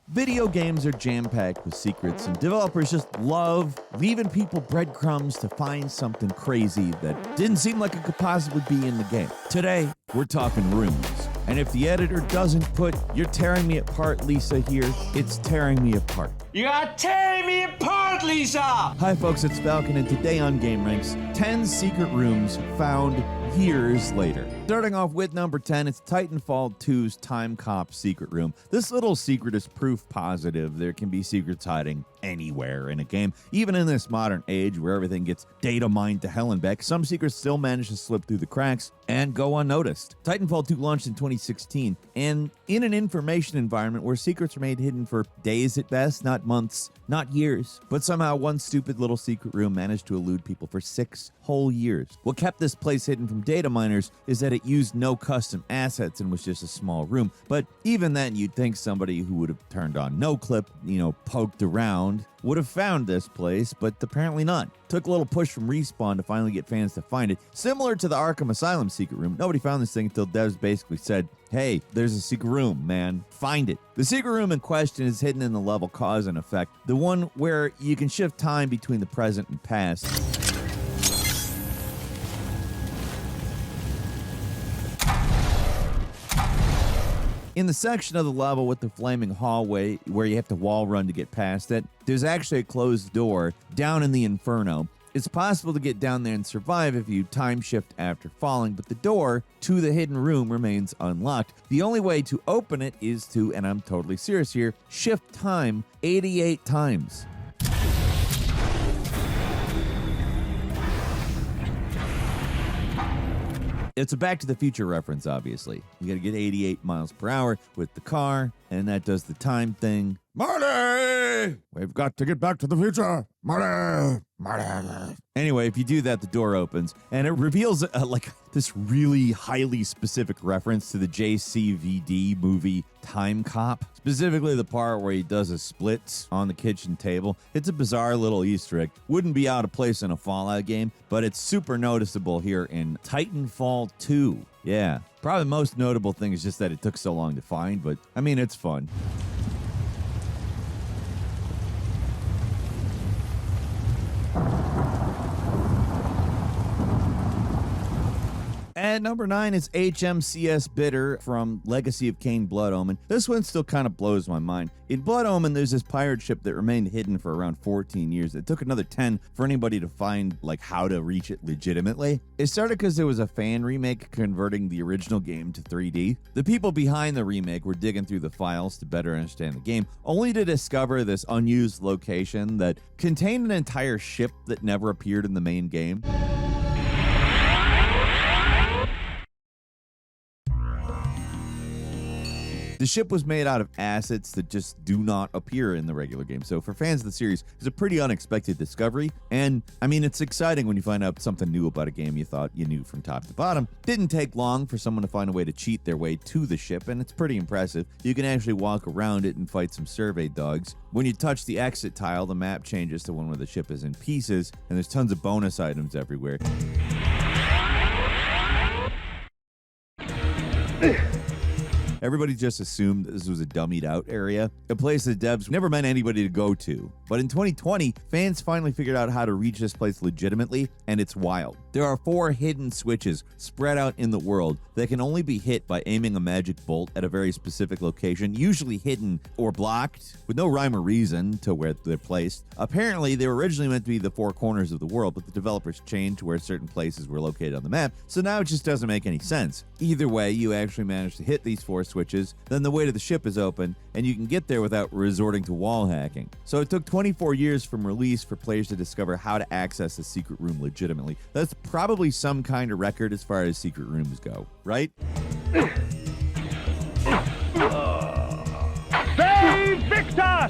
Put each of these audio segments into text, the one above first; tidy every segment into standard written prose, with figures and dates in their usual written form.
Video games are jam-packed with secrets, and developers just love leaving people breadcrumbs to find something crazy that didn't seem like it could possibly be in the game. Today, we're talking rooms. And if the editor doesn't put "You're tearing me apart, Lisa" here, it's tearing me apart. You are tearing me apart, Lisa! Hi folks, it's Falcon, and today on gameranx, 10 secret rooms found years later. Starting off with number 10, it's Titanfall 2's Time Cop secret room. This little secret is proof positive there can be secrets hiding anywhere in a game. Even in this modern age where everything gets data mined to hell and back, some secrets still manage to slip through the cracks and go unnoticed. Titanfall 2 launched in 2016, and in an information environment where secrets are made hidden for days at best, not months, not years. But somehow one stupid little secret room managed to elude people for 6 whole years. What kept this place hidden from data miners is that it used no custom assets and was just a small room. But even then, you'd think somebody who would have turned on NoClip, poked around, would have found this place, but apparently not. Took a little push from Respawn to finally get fans to find it. Similar to the Arkham Asylum secret room, nobody found this thing until devs basically said, "Hey, there's a secret room, man. Find it." The secret room in question is hidden in the level Cause and Effect, the one where you can shift time between the present and past. In the section of the level with the flaming hallway where you have to wall run to get past it, there's actually a closed door down in the Inferno. It's possible to get down there and survive if you time shift after falling, but the door to the hidden room remains unlocked. The only way to open it is to, and I'm totally serious here, shift time 88 times. It's a Back to the Future reference, obviously. You gotta get 88 miles per hour with the car, and that does the time thing. Marty! We've got to get back to the future! Marty! Marty! Anyway, if you do that, the door opens, and it reveals this really highly specific reference to the JCVD movie Time Cop. Specifically the part where he does a split on the kitchen table. It's a bizarre little Easter egg. Wouldn't be out of place in a Fallout game, but it's super noticeable here in Titanfall 2. Yeah, probably the most notable thing is just that it took so long to find, but I mean, it's fun. At number 9 is HMCS Bitter from Legacy of Kain Blood Omen. This one still kind of blows my mind. In Blood Omen, there's this pirate ship that remained hidden for around 14 years. It took another 10 for anybody to find how to reach it legitimately. It started because there was a fan remake converting the original game to 3D. The people behind the remake were digging through the files to better understand the game, only to discover this unused location that contained an entire ship that never appeared in the main game. The ship was made out of assets that just do not appear in the regular game. So for fans of the series, it's a pretty unexpected discovery. And I mean, it's exciting when you find out something new about a game you thought you knew from top to bottom. Didn't take long for someone to find a way to cheat their way to the ship, and it's pretty impressive. You can actually walk around it and fight some survey dogs. When you touch the exit tile, the map changes to one where the ship is in pieces, and there's tons of bonus items everywhere. Everybody just assumed this was a dummied out area, a place that devs never meant anybody to go to. But in 2020, fans finally figured out how to reach this place legitimately, and it's wild. There are 4 hidden switches spread out in the world that can only be hit by aiming a magic bolt at a very specific location, usually hidden or blocked, with no rhyme or reason to where they're placed. Apparently, they were originally meant to be the 4 corners of the world, but the developers changed where certain places were located on the map, so now it just doesn't make any sense. Either way, you actually manage to hit these 4 switches, then the way to the ship is open, and you can get there without resorting to wall hacking. So it took 24 years from release for players to discover how to access the secret room legitimately. That's probably some kind of record as far as secret rooms go, right? Save Victor!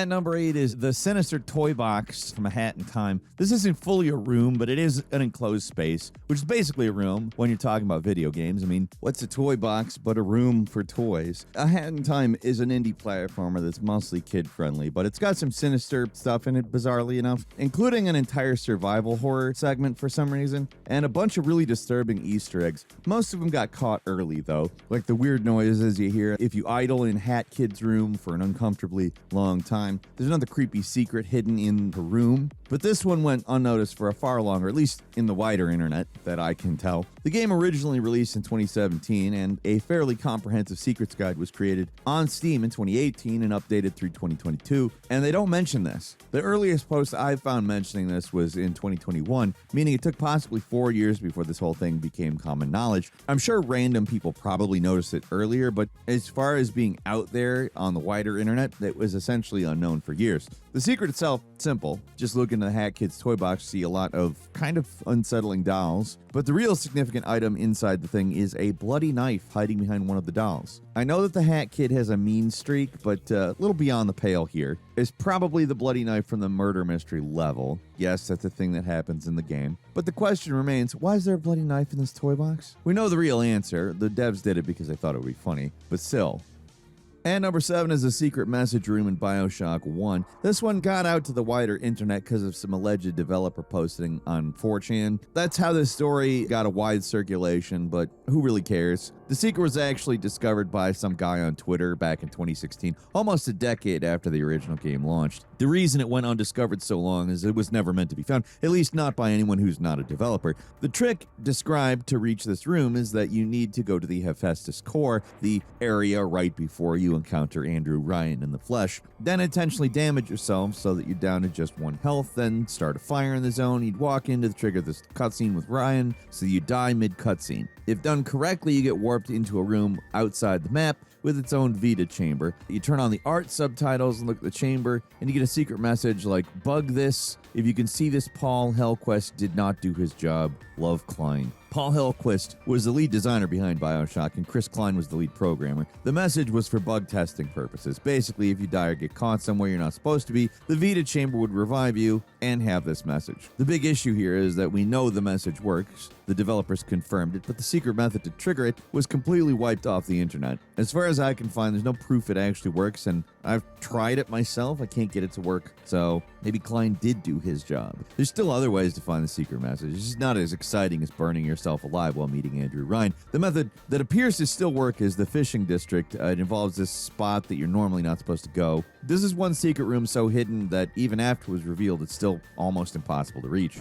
And number 8 is the sinister toy box from A Hat in Time. This isn't fully a room, but it is an enclosed space, which is basically a room when you're talking about video games. I mean, what's a toy box but a room for toys? A Hat in Time is an indie platformer that's mostly kid-friendly, but it's got some sinister stuff in it, bizarrely enough, including an entire survival horror segment for some reason, and a bunch of really disturbing Easter eggs. Most of them got caught early, though, like the weird noises you hear if you idle in Hat Kid's room for an uncomfortably long time. There's another creepy secret hidden in the room, but this one went unnoticed for a far longer, at least in the wider internet, that I can tell. The game originally released in 2017, and a fairly comprehensive secrets guide was created on Steam in 2018 and updated through 2022, and they don't mention this. The earliest post I found mentioning this was in 2021, meaning it took possibly 4 years before this whole thing became common knowledge. I'm sure random people probably noticed it earlier, but as far as being out there on the wider internet, it was essentially unknown for years. The secret itself, simple. Just look into the Hat Kid's toy box, see a lot of kind of unsettling dolls, but the real significant item inside the thing is a bloody knife hiding behind one of the dolls. I know that the Hat Kid has a mean streak, but a little beyond the pale here is probably the bloody knife from the murder mystery level. Yes, that's a thing that happens in the game. But the question remains, why is there a bloody knife in this toy box? We know the real answer. The devs did it because they thought it would be funny, but still. And number 7 is a secret message room in BioShock 1. This one got out to the wider internet because of some alleged developer posting on 4chan. That's how this story got a wide circulation, but who really cares? The secret was actually discovered by some guy on Twitter back in 2016, almost a decade after the original game launched. The reason it went undiscovered so long is it was never meant to be found, at least not by anyone who's not a developer. The trick described to reach this room is that you need to go to the Hephaestus core, the area right before you encounter Andrew Ryan in the flesh, then intentionally damage yourself so that you're down to just 1 health, then start a fire in the zone. You'd walk in to trigger this cutscene with Ryan, so you die mid-cutscene. If done correctly, you get warped into a room outside the map with its own Vita chamber. You turn on the art subtitles and look at the chamber, and you get a secret message like, "Bug this. If you can see this, Paul Hellquist did not do his job. Love, Klein." Paul Hellquist was the lead designer behind BioShock, and Chris Klein was the lead programmer. The message was for bug testing purposes. Basically, if you die or get caught somewhere you're not supposed to be, the Vita chamber would revive you and have this message. The big issue here is that we know the message works. The developers confirmed it, but the secret method to trigger it was completely wiped off the internet. As far as I can find, there's no proof it actually works, and I've tried it myself. I can't get it to work, so maybe Klein did do his job. There's still other ways to find the secret message. It's just not as exciting as burning yourself alive while meeting Andrew Ryan. The method that appears to still work is the fishing district. It involves this spot that you're normally not supposed to go. This is one secret room so hidden that even after it was revealed, it's still almost impossible to reach.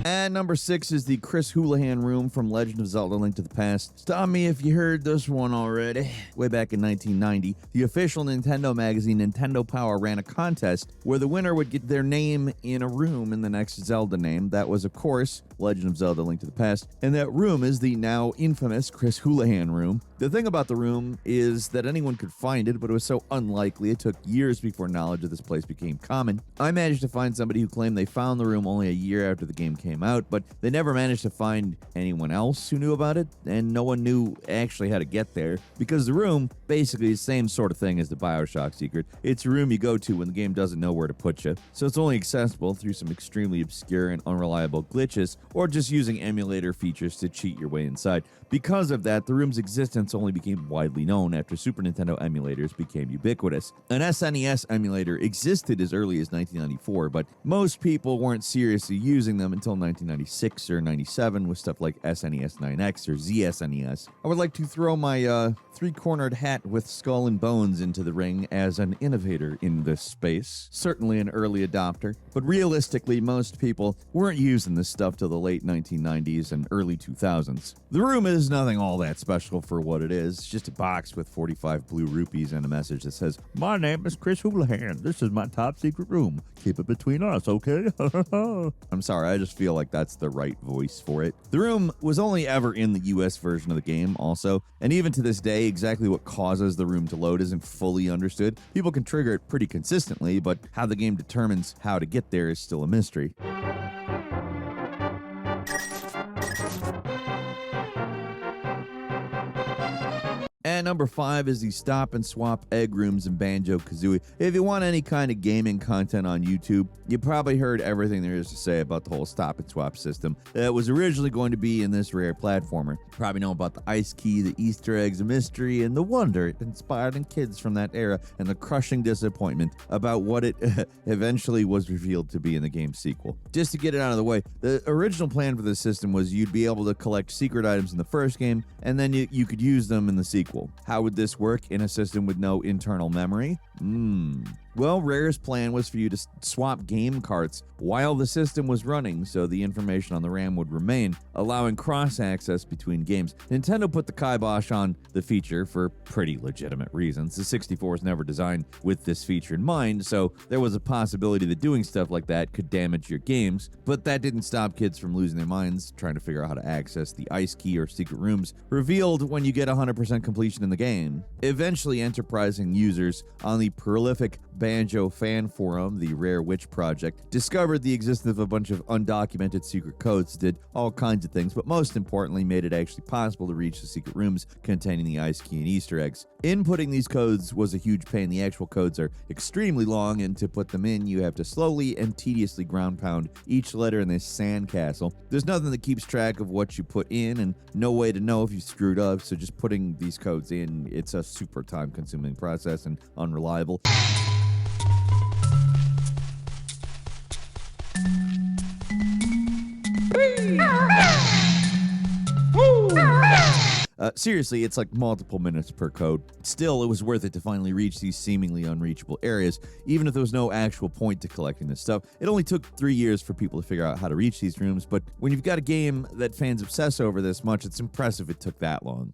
And number 6 is the Chris Houlihan room from Legend of Zelda: Link to the Past. Stop me if you heard this one already. Way back in 1990, the official Nintendo magazine Nintendo Power ran a contest where the winner would get their name in a room in the next Zelda name. That was, of course, Legend of Zelda: Link to the Past. And that room is the now infamous Chris Houlihan room. The thing about the room is that anyone could find it, but it was so unlikely it took years before knowledge of this place became common. I managed to find somebody who claimed they found the room only a year after the game came out, but they never managed to find anyone else who knew about it, and no one knew actually how to get there, because the room basically is the same sort of thing as the BioShock secret. It's a room you go to when the game doesn't know where to put you, so it's only accessible through some extremely obscure and unreliable glitches, or just using emulator features to cheat your way inside. Because of that, the room's existence only became widely known after Super Nintendo emulators became ubiquitous. An SNES emulator existed as early as 1994, but most people weren't seriously using them until 1996 or 97 with stuff like SNES 9X or ZSNES. I would like to throw my three-cornered hat with skull and bones into the ring as an innovator in this space. Certainly an early adopter, but realistically, most people weren't using this stuff till the late 1990s and early 2000s. The room is nothing all that special for what it is. It's just a box with 45 blue rupees and a message that says, "My name is Chris Houlihan. This is my top secret room. Keep it between us, okay?" I'm sorry, I just feel like that's the right voice for it. The room was only ever in the US version of the game also, and even to this day, exactly what causes the room to load isn't fully understood. People can trigger it pretty consistently, but how the game determines how to get there is still a mystery. And number 5 is the stop and swap egg rooms in Banjo-Kazooie. If you want any kind of gaming content on YouTube, you probably heard everything there is to say about the whole stop and swap system that was originally going to be in this rare platformer. Probably know about the ice key, the Easter eggs, the mystery, and the wonder it inspired in kids from that era, and the crushing disappointment about what it eventually was revealed to be in the game's sequel. Just to get it out of the way, the original plan for this system was you'd be able to collect secret items in the first game, and then you could use them in the sequel. How would this work in a system with no internal memory? Well, Rare's plan was for you to swap game carts while the system was running, so the information on the RAM would remain, allowing cross-access between games. Nintendo put the kibosh on the feature for pretty legitimate reasons. The 64 was never designed with this feature in mind, so there was a possibility that doing stuff like that could damage your games, but that didn't stop kids from losing their minds trying to figure out how to access the ice key or secret rooms revealed when you get 100% completion in the game. Eventually, enterprising users on the prolific Banjo fan forum, the Rare Witch Project, discovered the existence of a bunch of undocumented secret codes, did all kinds of things, but most importantly made it actually possible to reach the secret rooms containing the ice key and Easter eggs. Inputting these codes was a huge pain. The actual codes are extremely long, and to put them in, you have to slowly and tediously ground pound each letter in this sandcastle. There's nothing that keeps track of what you put in, and no way to know if you screwed up, so just putting these codes in, it's a super time-consuming process and unreliable. Seriously, it's like multiple minutes per code. Still, it was worth it to finally reach these seemingly unreachable areas, even if there was no actual point to collecting this stuff. It only took 3 years for people to figure out how to reach these rooms, but when you've got a game that fans obsess over this much, it's impressive it took that long.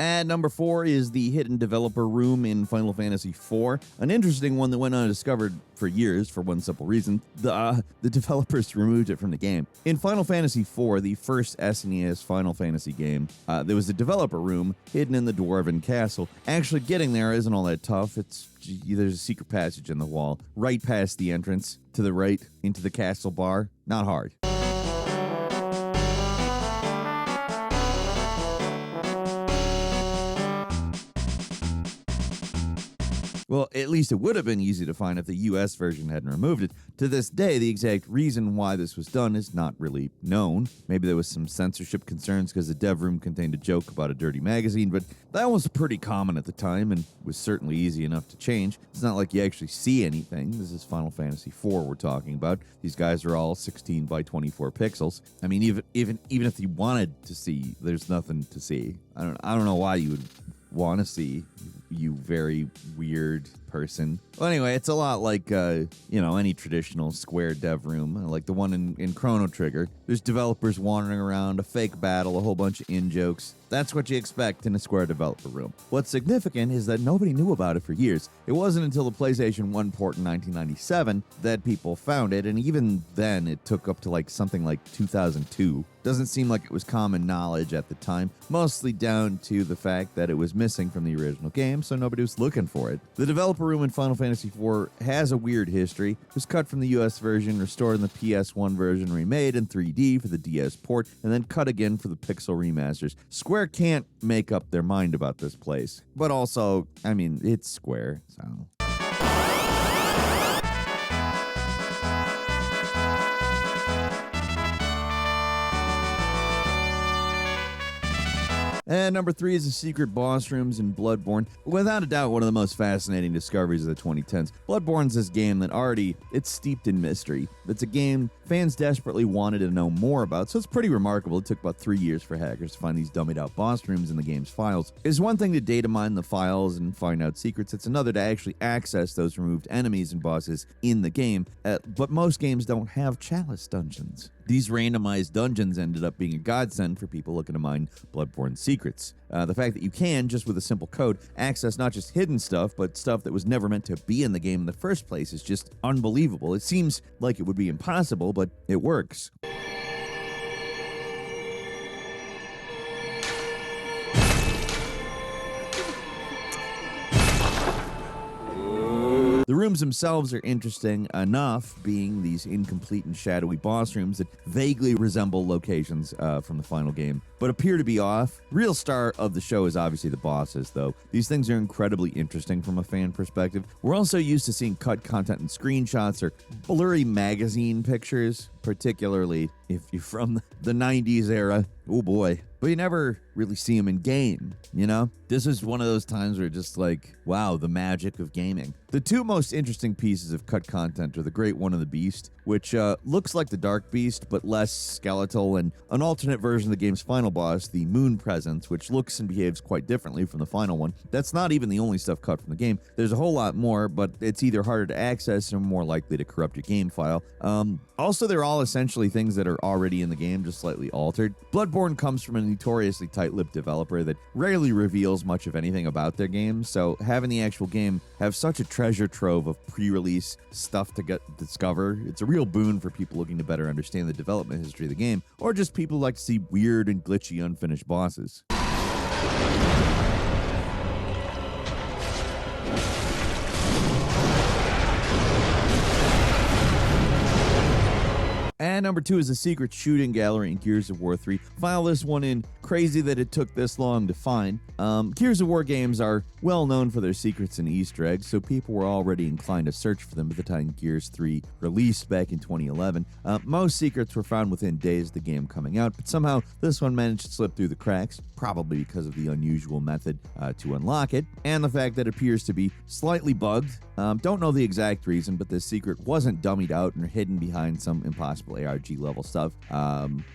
And number 4 is the hidden developer room in Final Fantasy IV, an interesting one that went undiscovered for years for one simple reason: the developers removed it from the game. In Final Fantasy IV, the first SNES Final Fantasy game, there was a developer room hidden in the Dwarven Castle. Actually getting there isn't all that tough. There's a secret passage in the wall, right past the entrance, to the right, into the castle bar. Not hard. Well, at least it would have been easy to find if the US version hadn't removed it. To this day, the exact reason why this was done is not really known. Maybe there was some censorship concerns because the dev room contained a joke about a dirty magazine, but that was pretty common at the time and was certainly easy enough to change. It's not like you actually see anything. This is Final Fantasy IV we're talking about. These guys are all 16 by 24 pixels. I mean, even if you wanted to see, there's nothing to see. I don't know why you would want to see, you very weird person. Well, anyway, it's a lot like, any traditional Square dev room, like the one in Chrono Trigger. There's developers wandering around, a fake battle, a whole bunch of in-jokes. That's what you expect in a Square developer room. What's significant is that nobody knew about it for years. It wasn't until the PlayStation 1 port in 1997 that people found it, and even then it took up to something like 2002. Doesn't seem like it was common knowledge at the time, mostly down to the fact that it was missing from the original game, so nobody was looking for it. The developer room in Final Fantasy IV has a weird history. It was cut from the US version, restored in the PS1 version, remade in 3D for the DS port, and then cut again for the Pixel remasters. Square can't make up their mind about this place. But also, it's Square, so... And number 3 is the secret boss rooms in Bloodborne. Without a doubt, one of the most fascinating discoveries of the 2010s. Bloodborne's this game that it's steeped in mystery. It's a game fans desperately wanted to know more about, so it's pretty remarkable. It took about 3 years for hackers to find these dummied out boss rooms in the game's files. It's one thing to data mine the files and find out secrets. It's another to actually access those removed enemies and bosses in the game. But most games don't have chalice dungeons. These randomized dungeons ended up being a godsend for people looking to mine Bloodborne secrets. The fact that you can, just with a simple code, access not just hidden stuff, but stuff that was never meant to be in the game in the first place is just unbelievable. It seems like it would be impossible, but it works. The room rooms themselves are interesting enough, being these incomplete and shadowy boss rooms that vaguely resemble locations from the final game, but appear to be off. Real star of the show is obviously the bosses, though. These things are incredibly interesting from a fan perspective. We're also used to seeing cut content and screenshots or blurry magazine pictures, particularly if you're from the 90s era. Oh boy. But you never really see them in game, you know? This is one of those times where just like, wow, the magic of gaming. The two most interesting pieces of cut content are the Great One and the Beast, which looks like the Dark Beast, but less skeletal, and an alternate version of the game's final boss, the Moon Presence, which looks and behaves quite differently from the final one. That's not even the only stuff cut from the game. There's a whole lot more, but it's either harder to access or more likely to corrupt your game file. Also, they're all essentially things that are already in the game, just slightly altered. Bloodborne comes from a notoriously tight-lipped developer that rarely reveals much of anything about their games, so having the actual game have such a treasure trove of pre-release stuff to discover, it's a real boon for people looking to better understand the development history of the game, or just people who like to see weird and glitchy unfinished bosses. And number 2 is a secret shooting gallery in Gears of War 3. File this one in. Crazy that it took this long to find. Gears of War games are well known for their secrets and Easter eggs, so people were already inclined to search for them at the time Gears 3 released back in 2011. Most secrets were found within days of the game coming out, but somehow this one managed to slip through the cracks, probably because of the unusual method to unlock it, and the fact that it appears to be slightly bugged. Don't know the exact reason, but this secret wasn't dummied out and hidden behind some impossible ARG level stuff,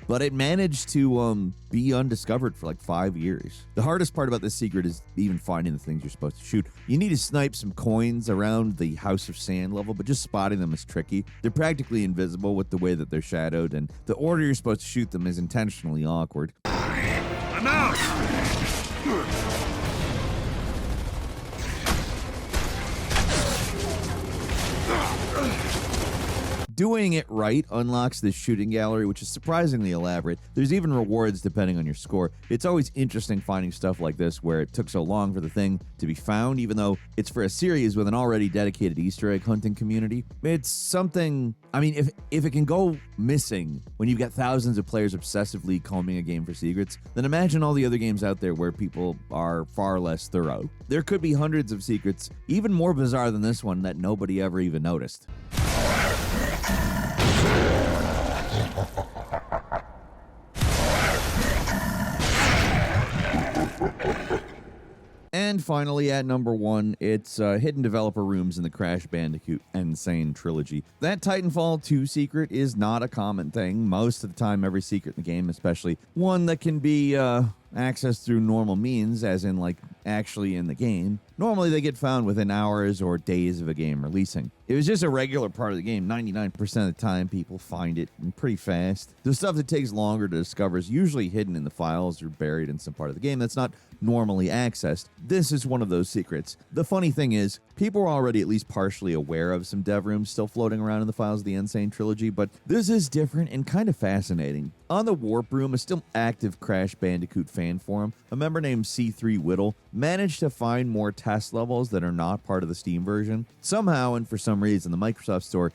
but it managed to be undiscovered for like 5 years. The hardest part about this secret is even finding the things you're supposed to shoot. You need to snipe some coins around the House of Sand level, but just spotting them is tricky. They're practically invisible with the way that they're shadowed, and the order you're supposed to shoot them is intentionally awkward. I'm out! Doing it right unlocks this shooting gallery, which is surprisingly elaborate. There's even rewards depending on your score. It's always interesting finding stuff like this where it took so long for the thing to be found, even though it's for a series with an already dedicated Easter egg hunting community. It's something, I mean, if it can go missing when you've got thousands of players obsessively combing a game for secrets, then imagine all the other games out there where people are far less thorough. There could be hundreds of secrets, even more bizarre than this one, that nobody ever even noticed. And finally, at number 1, it's hidden developer rooms in the Crash Bandicoot Insane Trilogy. That Titanfall 2 secret is not a common thing. Most of the time, every secret in the game, especially one that can be accessed through normal means, as in like actually in the game, normally they get found within hours or days of a game releasing. It was just a regular part of the game. 99% of the time people find it pretty fast. The stuff that takes longer to discover is usually hidden in the files or buried in some part of the game that's not normally accessed. This is one of those secrets. The funny thing is, people were already at least partially aware of some dev rooms still floating around in the files of the Insane Trilogy, but this is different and kind of fascinating. On the Warp Room, a still active Crash Bandicoot fan forum, a member named C3 Whittle managed to find more test levels that are not part of the Steam version. Somehow, and for some reason, the Microsoft Store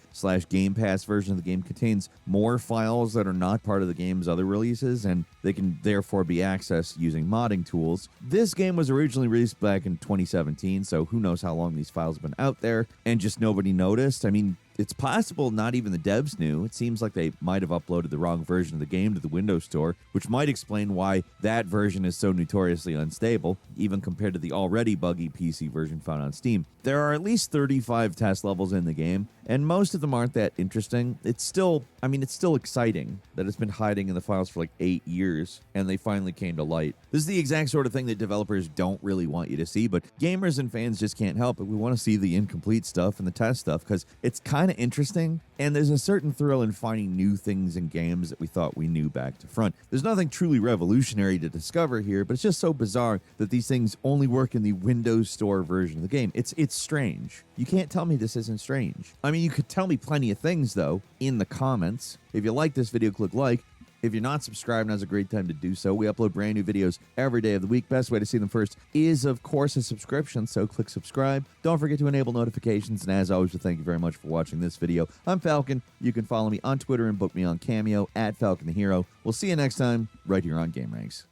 / Game Pass version of the game contains more files that are not part of the game's other releases, and they can therefore be accessed using modding tools. This game was originally released back in 2017, so who knows how long these files have been out there, and just nobody noticed. I mean, it's possible not even the devs knew. It seems like they might have uploaded the wrong version of the game to the Windows Store, which might explain why that version is so notoriously unstable, even compared to the already buggy PC version found on Steam. There are at least 35 test levels in the game, and most of them aren't that interesting. It's still exciting that it's been hiding in the files for like 8 years, and they finally came to light. This is the exact sort of thing that developers don't really want you to see, but gamers and fans just can't help it. We want to see the incomplete stuff and the test stuff, because it's kind of interesting, and there's a certain thrill in finding new things in games that we thought we knew back to front. There's nothing truly revolutionary to discover here, but it's just so bizarre that these things only work in the Windows Store version of the game. It's strange. You can't tell me this isn't strange. I mean, you could tell me plenty of things, though, in the comments. If you like this video, click like. If you're not subscribed, now's a great time to do so. We upload brand new videos every day of the week. Best way to see them first is, of course, a subscription, so click subscribe. Don't forget to enable notifications, and as always, thank you very much for watching this video. I'm Falcon. You can follow me on Twitter and book me on Cameo at Falcon the Hero. We'll see you next time right here on GameRanx.